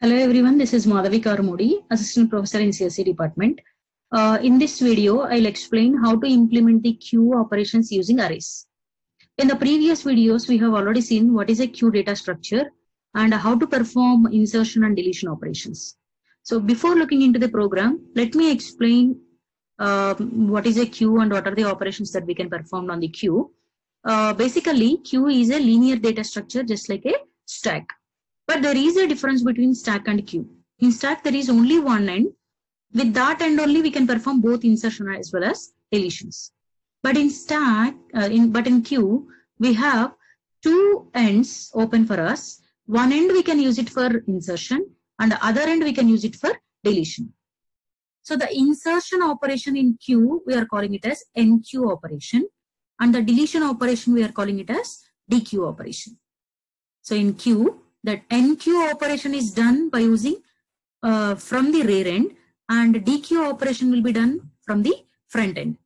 Hello everyone, this is Madhavi Karmodi, Assistant Professor in CSE Department. In this video, I'll explain how to implement the queue operations using arrays. In the previous videos, we have already seen what is a queue data structure and how to perform insertion and deletion operations. So before looking into the program, let me explain what is a queue and what are the operations that we can perform on the queue. Basically, queue is a linear data structure just like a stack. But there is a difference between stack and queue. In stack, there is only one end. With that end only, we can perform both insertion as well as deletions. But in stack, in queue, we have two ends open for us. One end we can use it for insertion, and the other end we can use it for deletion. So the insertion operation in queue, we are calling it as enqueue operation, and the deletion operation we are calling it as dequeue operation. So in queue, that enqueue operation is done by using from the rear end, and dequeue operation will be done from the front end.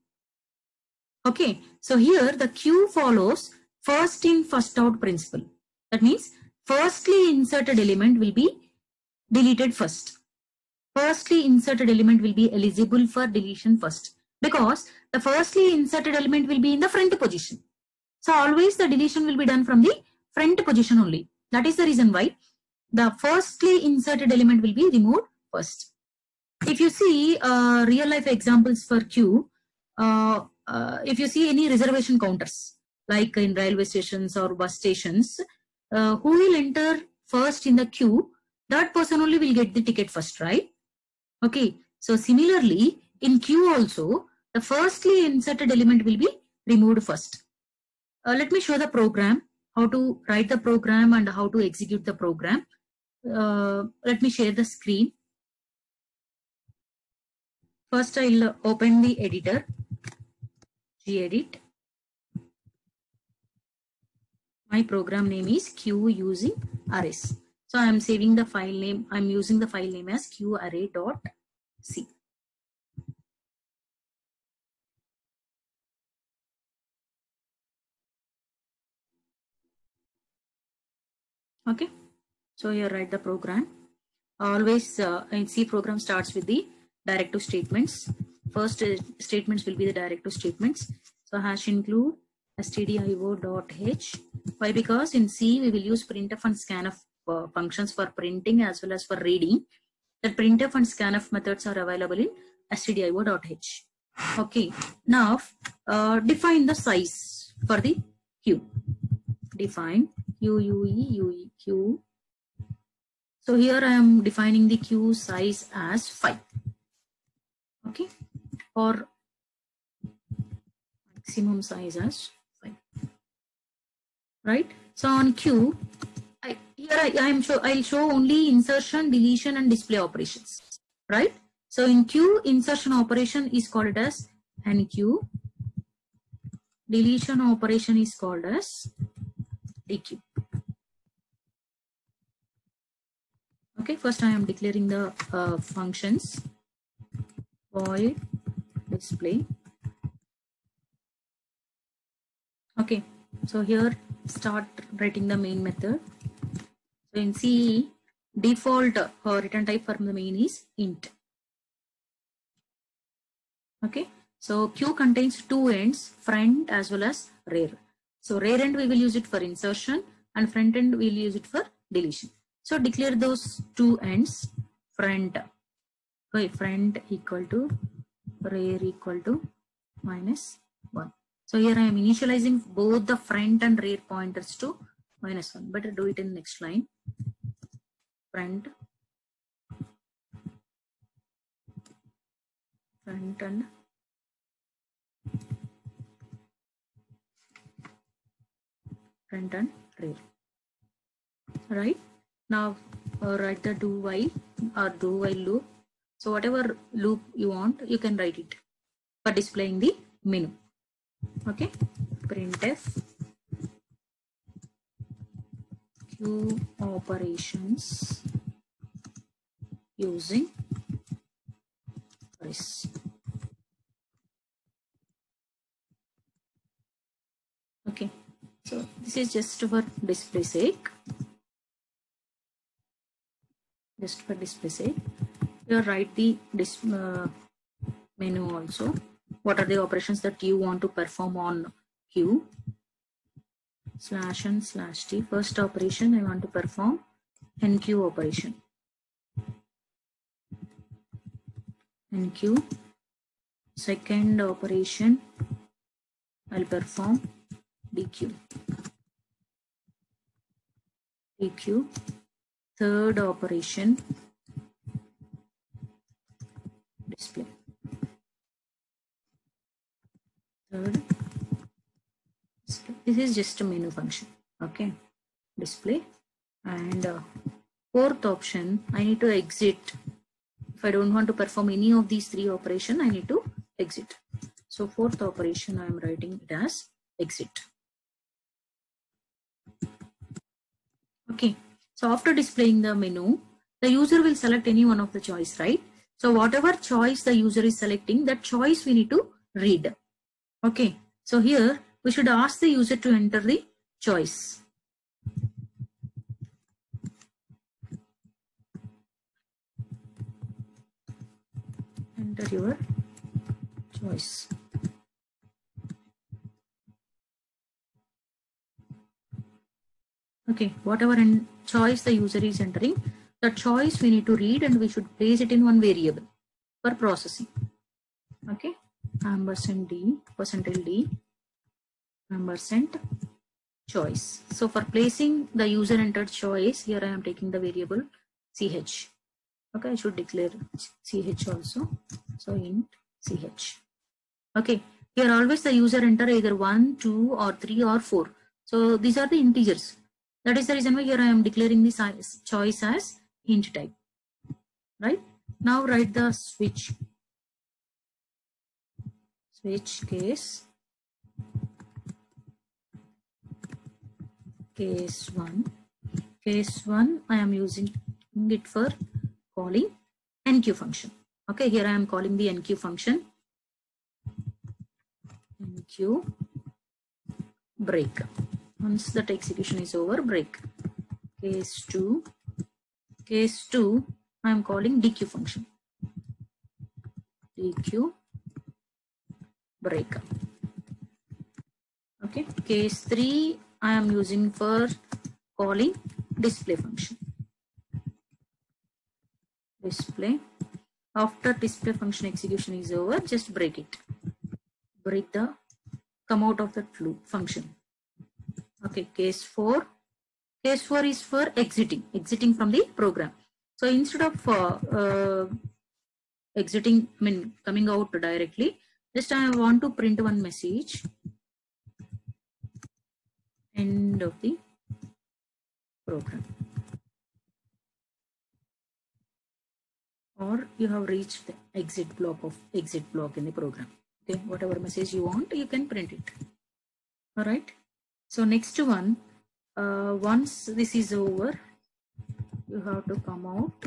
Okay, so here the queue follows first in first out principle. That means firstly inserted element will be deleted first. Firstly inserted element will be eligible for deletion first, because the firstly inserted element will be in the front position. So always the deletion will be done from the front position only. That is the reason why the firstly inserted element will be removed first. If you see real life examples for queue, if you see any reservation counters, like in railway stations or bus stations, who will enter first in the queue, that person only will get the ticket first, right? Okay, so similarly, in queue also, the firstly inserted element will be removed first. Let me show the program, how to write the program and how to execute the program. Let me share the screen. First, I'll open the editor, gedit. My program name is queue using arrays. So I'm saving the file name. I'm using the file name as queuearray.c. Okay. So here write the program. Always in C program starts with the directive statements. First statements will be the directive statements. So hash include stdio.h. Why? Because in C we will use printf and scanf functions for printing as well as for reading. The printf and scanf methods are available in stdio.h. Okay. Now define the size for the queue. Define queue. So here I am defining the queue size as 5. Okay, or maximum size as 5. Right. So on queue, I'll show only insertion, deletion, and display operations. Right. So in queue, insertion operation is called as enqueue. Deletion operation is called as dequeue. Okay, first I am declaring the functions. Void display. Okay, so here start writing the main method. So in C, default return type for the main is int. Okay, so queue contains two ends, front as well as rear. So rear end we will use it for insertion, and front end we will use it for deletion. So declare those two ends, front. Okay, front equal to rear equal to -1. So here I am initializing both the front and rear pointers to -1. Better do it in next line. Front and rear. Right now, write the do while or do while loop. So whatever loop you want, you can write it for displaying the menu. Okay, printf queue operations using arrays. Okay, so this is just for display sake. just for display sake. Here write the menu also. What are the operations that you want to perform on Q? /n/t. First operation I want to perform NQ operation. NQ. Second operation I'll perform DQ. DQ. Third operation display. Third. This is just a menu function. Okay. Display. And fourth option I need to exit. If I don't want to perform any of these three operations, I need to exit. So fourth operation I am writing it as exit. Okay. So after displaying the menu, the user will select any one of the choice, right? So whatever choice the user is selecting, that choice we need to read. Okay. So here we should ask the user to enter the choice. Enter your choice. Okay, whatever choice the user is entering, the choice we need to read and we should place it in one variable for processing. Okay, %d, %d, %choice. So for placing the user entered choice, here I am taking the variable ch. Okay, I should declare ch also. So int ch. Okay, here always the user enter either 1, 2 or 3 or 4. So these are the integers. That is the reason why here I am declaring this choice as int type. Right? Now write the switch case. Case 1. Case 1 I am using it for calling NQ function. Okay, here I am calling the NQ function. NQ break. Once that execution is over, break. Case 2. Case 2 I am calling DQ function. DQ break. Okay. Case 3 I am using for calling display function. Display. After display function execution is over, just break it. Break the come out of that function. Okay. Case 4. Case 4 is for exiting from the program. So instead of exiting, coming out directly, just I want to print one message. End of the program. Or you have reached the exit block in the program. Okay, whatever message you want, you can print it. All right. So next one, once this is over, you have to come out.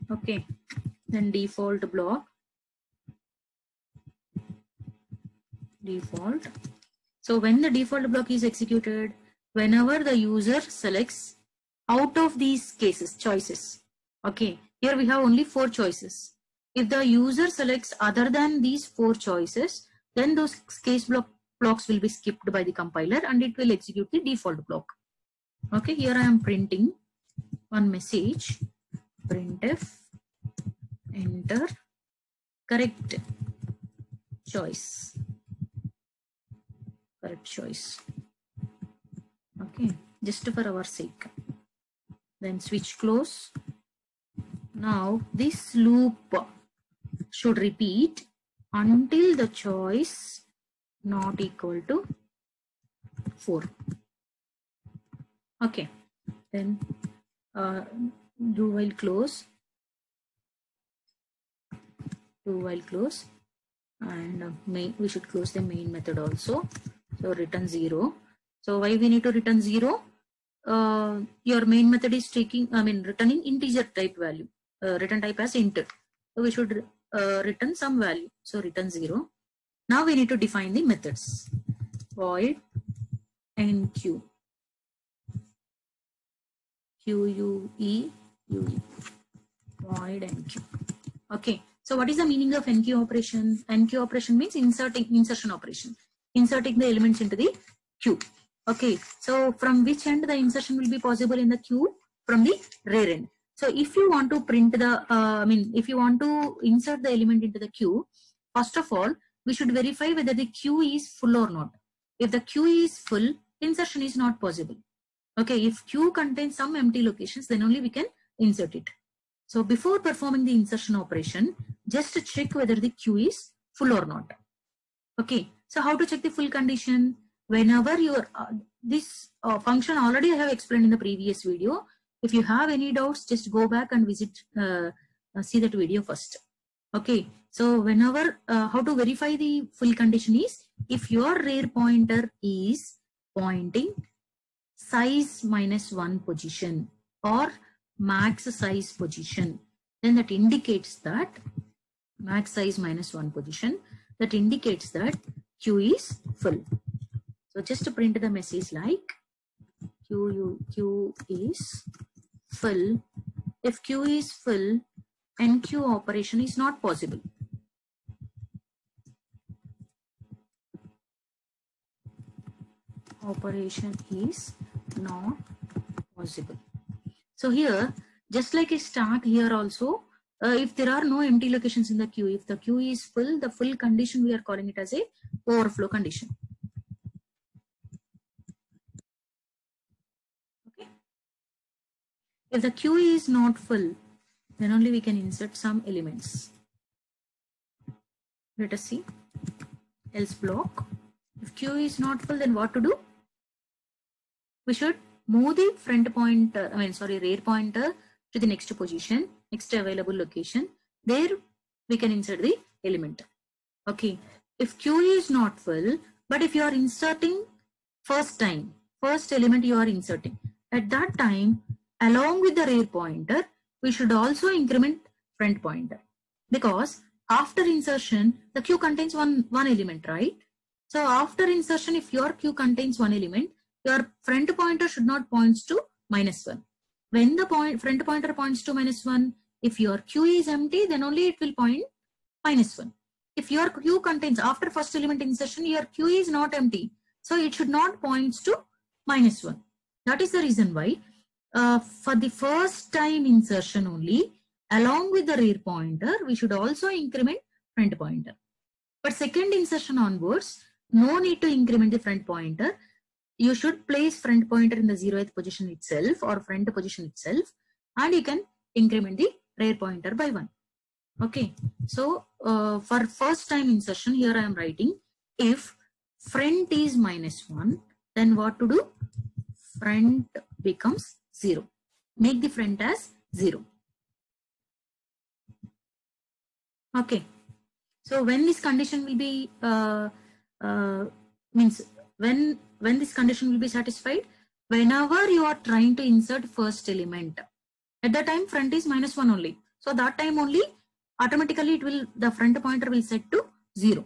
Okay. Then default block. Default. So when the default block is executed, whenever the user selects out of these choices. Okay. Here we have only 4 choices. If the user selects other than these 4 choices, then those case blocks will be skipped by the compiler and it will execute the default block. Okay, here I am printing one message. Printf enter correct choice. Correct choice. Okay, just for our sake. Then switch close. Now this loop should repeat until the choice not equal to 4. Okay, then do while close. Do while close, and we should close the main method also. So return 0. So why we need to return 0? Your main method is returning integer type value. Return type as int. So we should return some value. So return 0. Now we need to define the methods. Void NQ. QUE. void NQ. Okay, so what is the meaning of NQ operation? NQ operation means insertion operation, inserting the elements into the queue. Okay, so from which end the insertion will be possible in the queue? From the rear end. So if you want to print the, if you want to insert the element into the queue, first of all, we should verify whether the queue is full or not. If the queue is full, insertion is not possible. Okay, if queue contains some empty locations, then only we can insert it. So before performing the insertion operation, just to check whether the queue is full or not. Okay, so how to check the full condition? Whenever your this function already I have explained in the previous video. If you have any doubts, just go back and visit, see that video first. Okay, so whenever how to verify the full condition is, if your rear pointer is pointing size -1 position or max size position, then that indicates that max size -1 position, that indicates that queue is full. So just to print the message like queue is full. If queue is full, NQ operation is not possible. Operation is not possible. So here, just like a start, here also, if there are no empty locations in the queue, if the queue is full, the full condition we are calling it as a overflow condition. Okay. If the queue is not full, then only we can insert some elements. Let us see. Else block. If queue is not full, then what to do? We should move the front pointer, rear pointer to the next position, next available location. There we can insert the element. Okay. If queue is not full, but if you are inserting first element you are inserting, at that time, along with the rear pointer, we should also increment front pointer, because after insertion, the queue contains one element, right? So after insertion, if your queue contains one element, your front pointer should not point to -1. When the front pointer points to -1, if your queue is empty, then only it will point -1. If your queue contains, after first element insertion, your queue is not empty, so it should not point to -1. That is the reason why for the first time insertion only, along with the rear pointer, we should also increment front pointer. But second insertion onwards, no need to increment the front pointer. You should place front pointer in the 0th position itself or front position itself, and you can increment the rear pointer by 1. Okay, so for first time insertion, here I am writing, if front is -1, then what to do? Front becomes 0. Make the front as 0. Okay, so when this condition will be when this condition will be satisfied, whenever you are trying to insert first element, at that time front is -1 only. So that time only automatically the front pointer will set to 0.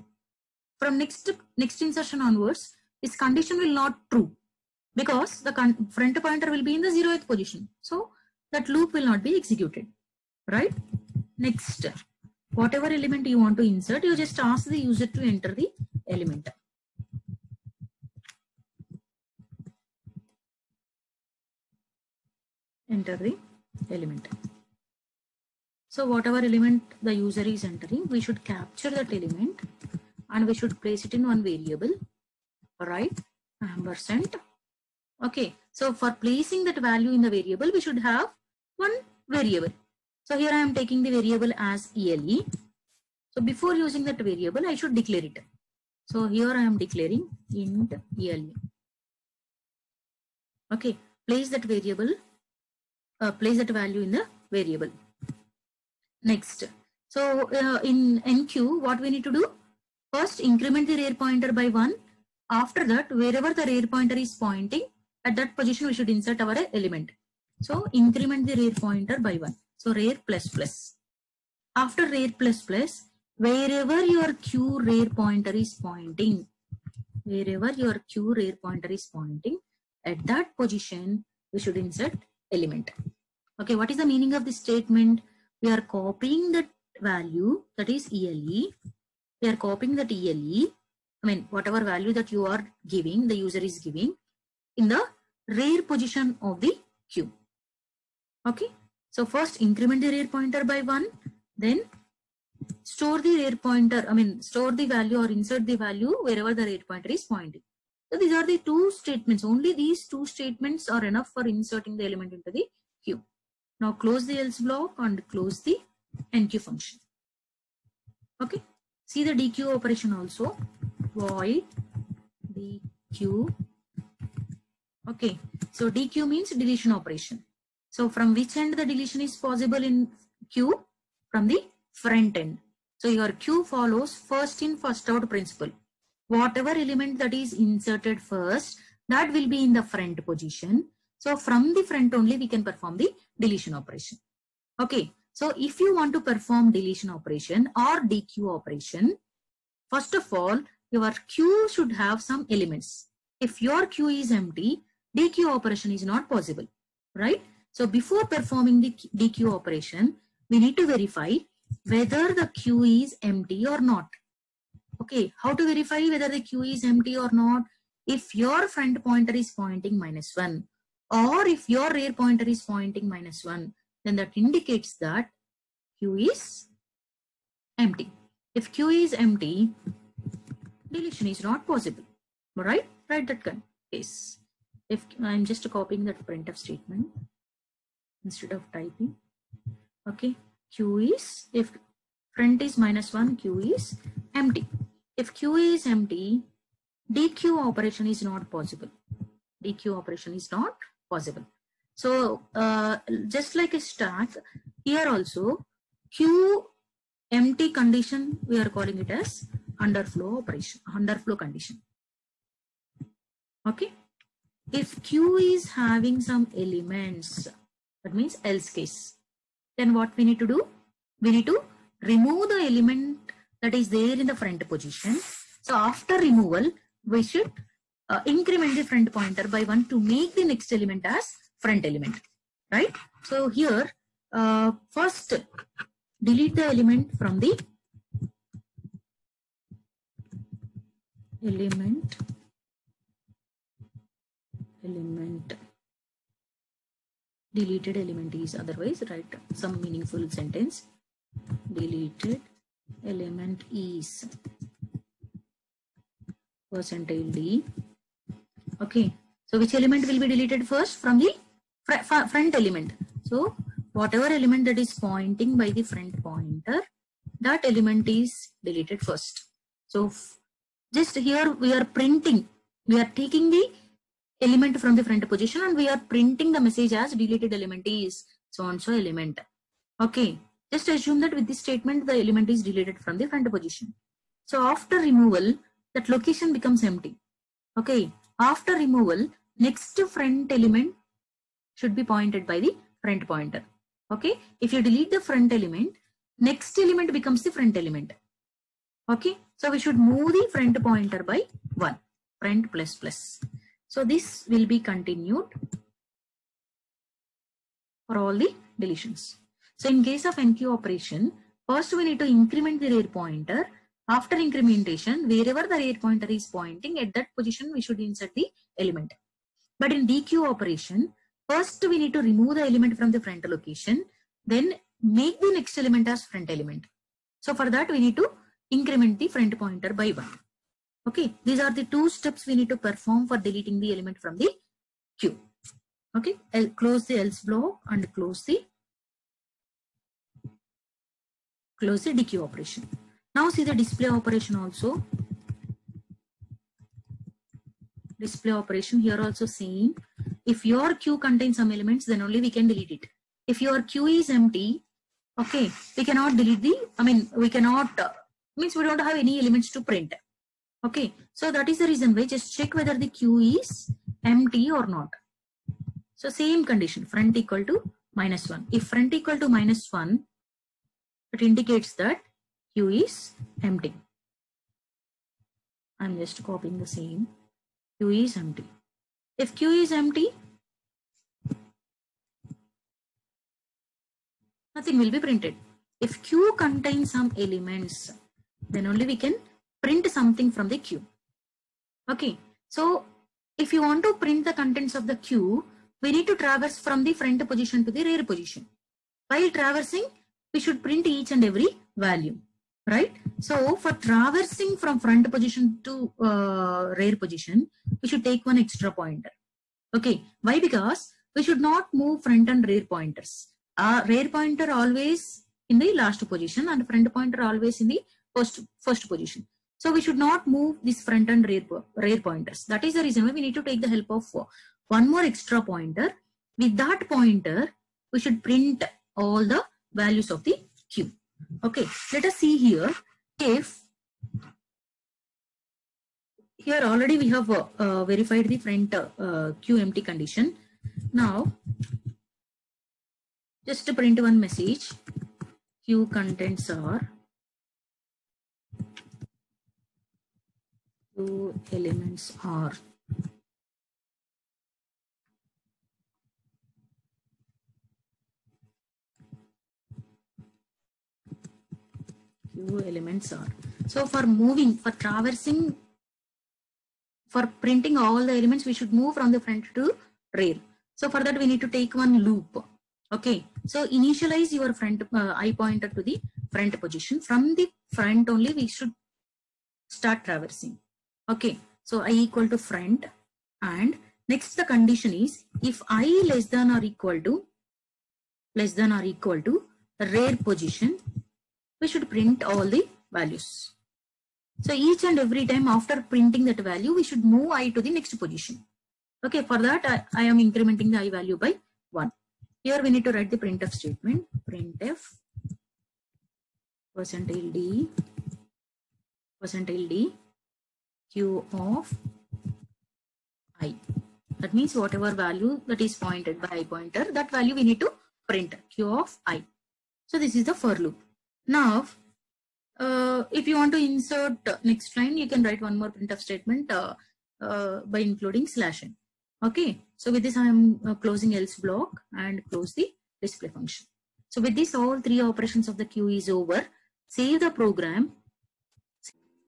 From next insertion onwards, this condition will not true, because the front pointer will be in the 0th position. So that loop will not be executed, right? Next, whatever element you want to insert, you just ask the user to enter the element. Enter the element. So whatever element the user is entering, we should capture that element and we should place it in one variable, right? Ampersand. Okay, so for placing that value in the variable, we should have one variable. So here I am taking the variable as ELE. So before using that variable, I should declare it. So here I am declaring int ELE. Okay, place that variable, place that value in the variable. Next, so in NQ, what we need to do? First, increment the rear pointer by 1. After that, wherever the rear pointer is pointing, at that position we should insert our element. So increment the rear pointer by 1. So rear ++. After rear ++, wherever your Q rear pointer is pointing, at that position we should insert element. Okay, what is the meaning of this statement? we are copying that value, that is ELE. We are copying that ELE, I mean whatever value that you are giving, the user is giving, in the rear position of the queue. Okay, so first increment the rear pointer by 1, then store the rear pointer, I mean store the value or insert the value wherever the rear pointer is pointing. So these are the two statements. Only these two statements are enough for inserting the element into the queue. Now close the else block and close the enqueue function. Okay, see the dequeue operation also. Void dequeue. Okay, so dequeue means deletion operation. So from which end the deletion is possible in queue? From the front end. So your queue follows first in first out principle. Whatever element that is inserted first, that will be in the front position. So from the front only we can perform the deletion operation. Okay, so if you want to perform deletion operation or dequeue operation, first of all, your queue should have some elements. If your queue is empty, dequeue operation is not possible, right? So before performing the dequeue operation, we need to verify whether the queue is empty or not. Okay, how to verify whether the queue is empty or not? If your front pointer is pointing -1 or if your rear pointer is pointing -1, then that indicates that queue is empty. If queue is empty, deletion is not possible, right? Write that case. If I'm just copying that printf statement instead of typing. Okay, queue is, if front is -1, queue is empty. If queue is empty, dequeue operation is not possible. Dequeue operation is not possible. So just like a stack, here also queue empty condition, we are calling it as underflow operation, underflow condition. Okay, if queue is having some elements, that means else case, then what we need to do? We need to remove the element that is there in the front position. So after removal, we should increment the front pointer by 1 to make the next element as front element, right? So here, first delete the element from the element deleted element is, otherwise write some meaningful sentence. Deleted element is %d. Okay, so which element will be deleted first? From the front element. So whatever element that is pointing by the front pointer, that element is deleted first. So just here we are printing, we are taking the element from the front position and we are printing the message as deleted element is so and so element. Okay, just assume that with this statement the element is deleted from the front position. So after removal, that location becomes empty. Okay, after removal, next front element should be pointed by the front pointer. Okay, if you delete the front element, next element becomes the front element. Okay, so we should move the front pointer by 1, front ++. So this will be continued for all the deletions. So in case of enqueue operation, first we need to increment the rear pointer. After incrementation, wherever the rear pointer is pointing, at that position we should insert the element. But in dequeue operation, first we need to remove the element from the front location, then make the next element as front element. So for that we need to increment the front pointer by 1. Okay, these are the 2 steps we need to perform for deleting the element from the queue. Okay, I'll close the else block and close the dequeue operation. Now see the display operation also. Display operation here also same. If your queue contains some elements, then only we can delete it. If your queue is empty, okay, we cannot delete the, we cannot, means we don't have any elements to print. Okay, so that is the reason why just check whether the queue is empty or not. So same condition, front equal to -1. If front equal to -1, it indicates that queue is empty. I'm just copying the same. Queue is empty. If queue is empty, Nothing will be printed. If queue contains some elements, then only we can print something from the queue. Okay, so if you want to print the contents of the queue, we need to traverse from the front position to the rear position. While traversing, we should print each and every value, right? So for traversing from front position to rear position, we should take one extra pointer. Okay, why? Because we should not move front and rear pointers. Rear pointer always in the last position and front pointer always in the first position. So we should not move this front and rear pointers. That is the reason why we need to take the help of one more extra pointer. With that pointer, we should print all the values of the queue. Okay, let us see here. If here already we have verified the front queue empty condition. Now, just to print one message, queue contents are queue elements are queue elements are. So for moving, for traversing, for printing all the elements, we should move from the front to rear. So for that we need to take one loop. Okay, so initialize your front I pointer to the front position. From the front only we should start traversing. Okay, so I equal to front, and next the condition is if I less than or equal to rear position, we should print all the values. So each and every time after printing that value, we should move I to the next position. Okay, for that I am incrementing the I value by 1. Here we need to write the printf statement. Printf %d q of I. That means whatever value that is pointed by I pointer, that value we need to print q of I. So this is the for loop. Now, if you want to insert next line, you can write one more printf statement by including /n. Okay, so with this I am closing else block and close the display function. So with this, all 3 operations of the queue is over. Save the program.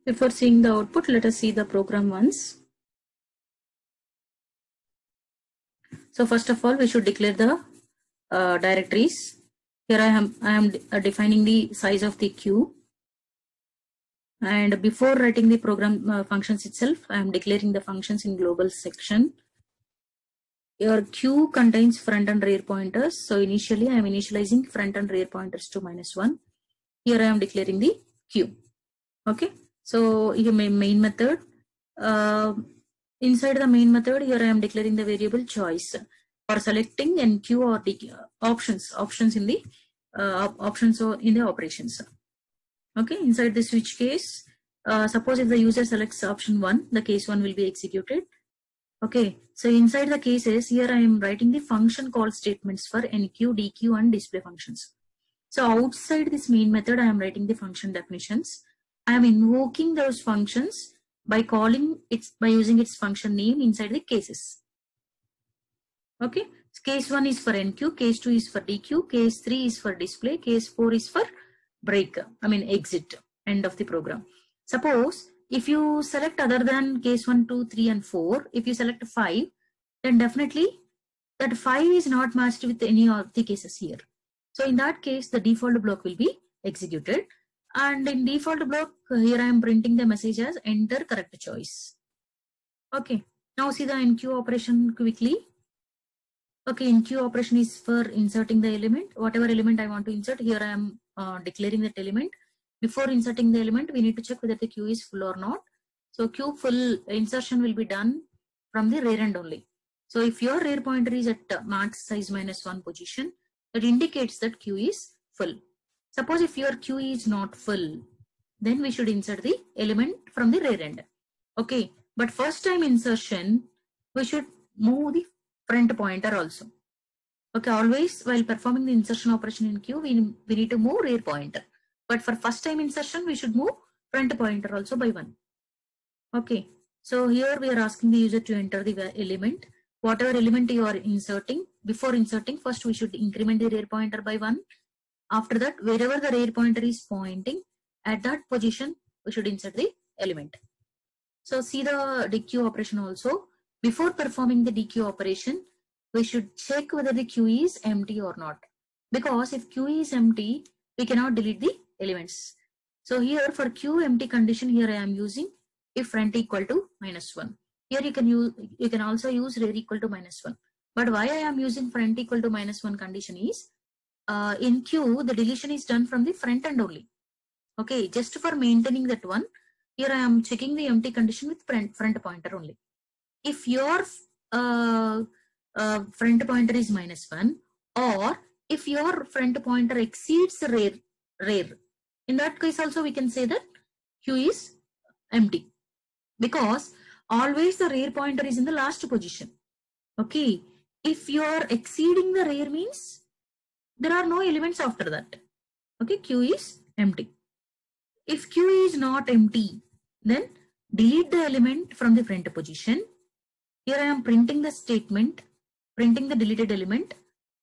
Before seeing the output, let us see the program once. So first of all, we should declare the directories. Here I am defining the size of the queue. And before writing the program functions itself, I am declaring the functions in global section. Your queue contains front and rear pointers. So initially I am initializing front and rear pointers to -1. Here I am declaring the queue. Okay. So here main method. Inside the main method, here I am declaring the variable choice for selecting NQ or DQ options in the operations. Okay, inside the switch case, suppose if the user selects option 1, the case 1 will be executed. Okay, so inside the cases, here I am writing the function call statements for NQ, DQ and display functions. So outside this main method, I am writing the function definitions. I am invoking those functions by using its function name inside the cases. Okay, case 1 is for NQ, case 2 is for DQ, case 3 is for display, case 4 is for exit, end of the program. Suppose if you select other than case 1, 2, 3 and 4, if you select 5, then definitely that 5 is not matched with any of the cases here. So in that case, the default block will be executed. And in default block, here I am printing the message as enter correct choice. Okay, now see the NQ operation quickly. Okay, NQ operation is for inserting the element. Whatever element I want to insert, here I am declaring that element. Before inserting the element, we need to check whether the queue is full or not. So queue full insertion will be done from the rear end only. So if your rear pointer is at max size -1 position, that indicates that queue is full. Suppose if your queue is not full, then we should insert the element from the rear end. Okay, but first time insertion, we should move the front pointer also. Okay, always while performing the insertion operation in queue, we need to move rear pointer. But for first time insertion, we should move front pointer also by 1. Okay, so here we are asking the user to enter the element. Whatever element you are inserting, before inserting, first we should increment the rear pointer by 1. After that, wherever the rear pointer is pointing, at that position, we should insert the element. So see the dequeue operation also. Before performing the dequeue operation, we should check whether the queue is empty or not. Because if queue is empty, we cannot delete the elements. So here for queue empty condition, here I am using if front equal to -1. Here you can also use rear equal to -1. But why I am using front equal to -1 condition is in queue the deletion is done from the front end only. Okay, just for maintaining that one, here I am checking the empty condition with front pointer only. If your front pointer is -1, or if your front pointer exceeds the rear, in that case also we can say that queue is empty, because always the rear pointer is in the last position. Okay, if you are exceeding the rear means there are no elements after that. Okay, queue is empty. If queue is not empty, then delete the element from the front position. Here I am printing the statement, printing the deleted element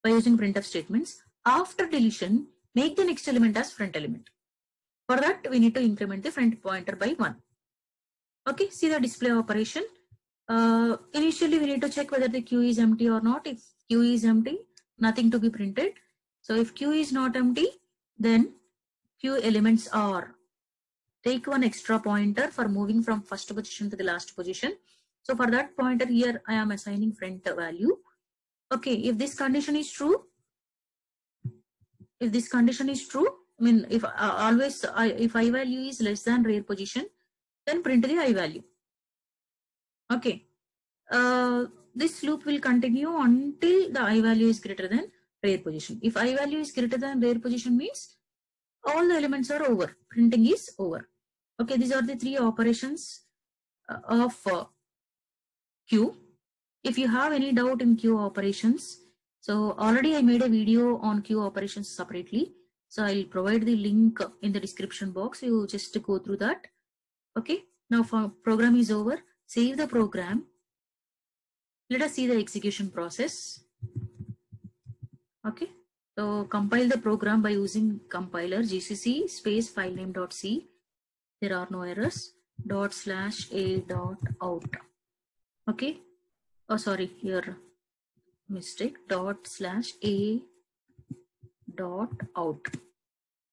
by using printf statements. After deletion, make the next element as front element. For that, we need to increment the front pointer by 1. Okay, see the display operation. Initially, we need to check whether the queue is empty or not. If queue is empty, nothing to be printed. So if queue is not empty, then queue elements are. Take one extra pointer for moving from first position to the last position. So for that pointer here, I am assigning front value. Okay, if this condition is true, I mean, if if I value is less than rear position, then print the I value. Okay, this loop will continue until the I value is greater than rear position. If I value is greater than rear position means all the elements are over, printing is over. Okay, these are the 3 operations of queue. If you have any doubt in queue operations, so already I made a video on queue operations separately. So I'll provide the link in the description box. You just go through that. Okay, now for program is over. Save the program. Let us see the execution process. Okay, so compile the program by using compiler gcc space filename.c. There are no errors. ./a.out. Okay. Oh, sorry, here mistake. ./a.out.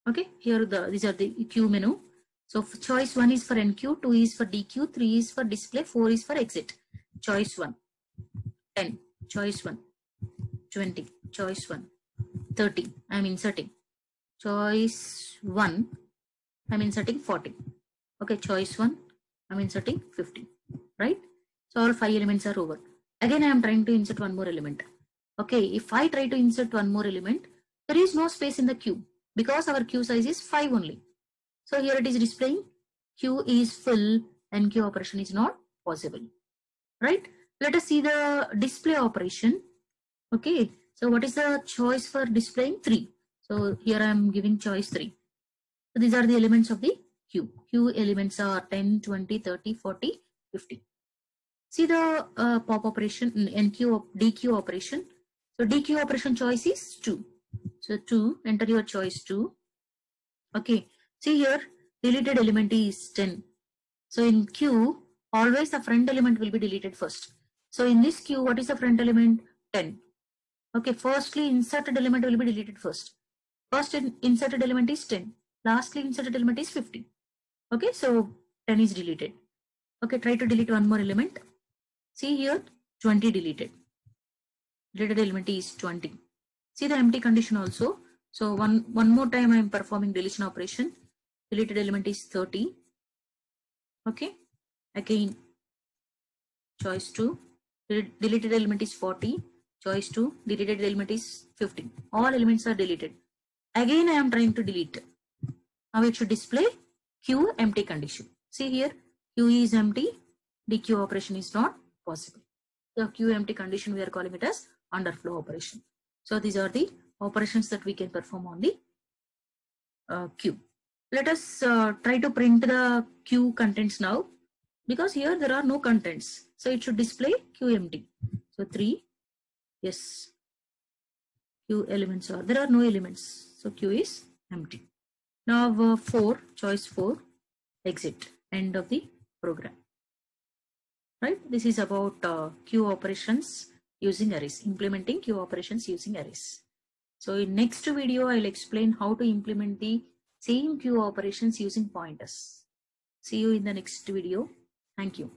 Okay. Here these are the queue menu. So choice 1 is for enqueue, 2 is for dequeue, 3 is for display, 4 is for exit. Choice 1, 10. Choice 1, 20. Choice 1, 30. I'm inserting. Choice 1, I'm inserting 40. Okay, choice 1, I'm inserting 50, right? So all 5 elements are over. Again, I am trying to insert one more element. Okay, if I try to insert one more element, there is no space in the queue because our queue size is 5 only. So here it is displaying queue is full and queue operation is not possible, right? Let us see the display operation. Okay, so what is the choice for displaying? 3. So here I am giving choice 3. So these are the elements of the queue. Queue elements are 10, 20, 30, 40, 50. See the pop operation, enqueue, dequeue operation. So dequeue operation choice is 2. So 2, enter your choice 2. Okay, see here, deleted element is 10. So in queue, always the front element will be deleted first. So in this queue, what is the front element? 10. Okay, firstly, inserted element will be deleted first. First inserted element is 10. Lastly, inserted element is 50. Okay, so 10 is deleted. Okay, try to delete one more element. See here, 20 deleted. Deleted element is 20. See the empty condition also. So one more time I am performing deletion operation. Deleted element is 30. Okay, again choice 2. Deleted element is 40. Choice 2. Deleted element is 50. All elements are deleted. Again I am trying to delete. Now it should display queue empty condition. See here, queue is empty. Dequeue operation is not possible. The queue empty condition we are calling it as underflow operation. So these are the operations that we can perform on the queue. Let us try to print the queue contents now, because here there are no contents. So it should display queue empty. So 3, yes, queue elements are, there are no elements. So queue is empty. Now 4, choice 4, exit, end of the program. Right? This is about queue operations using arrays, implementing queue operations using arrays. So in next video, I'll explain how to implement the same queue operations using pointers. See you in the next video. Thank you.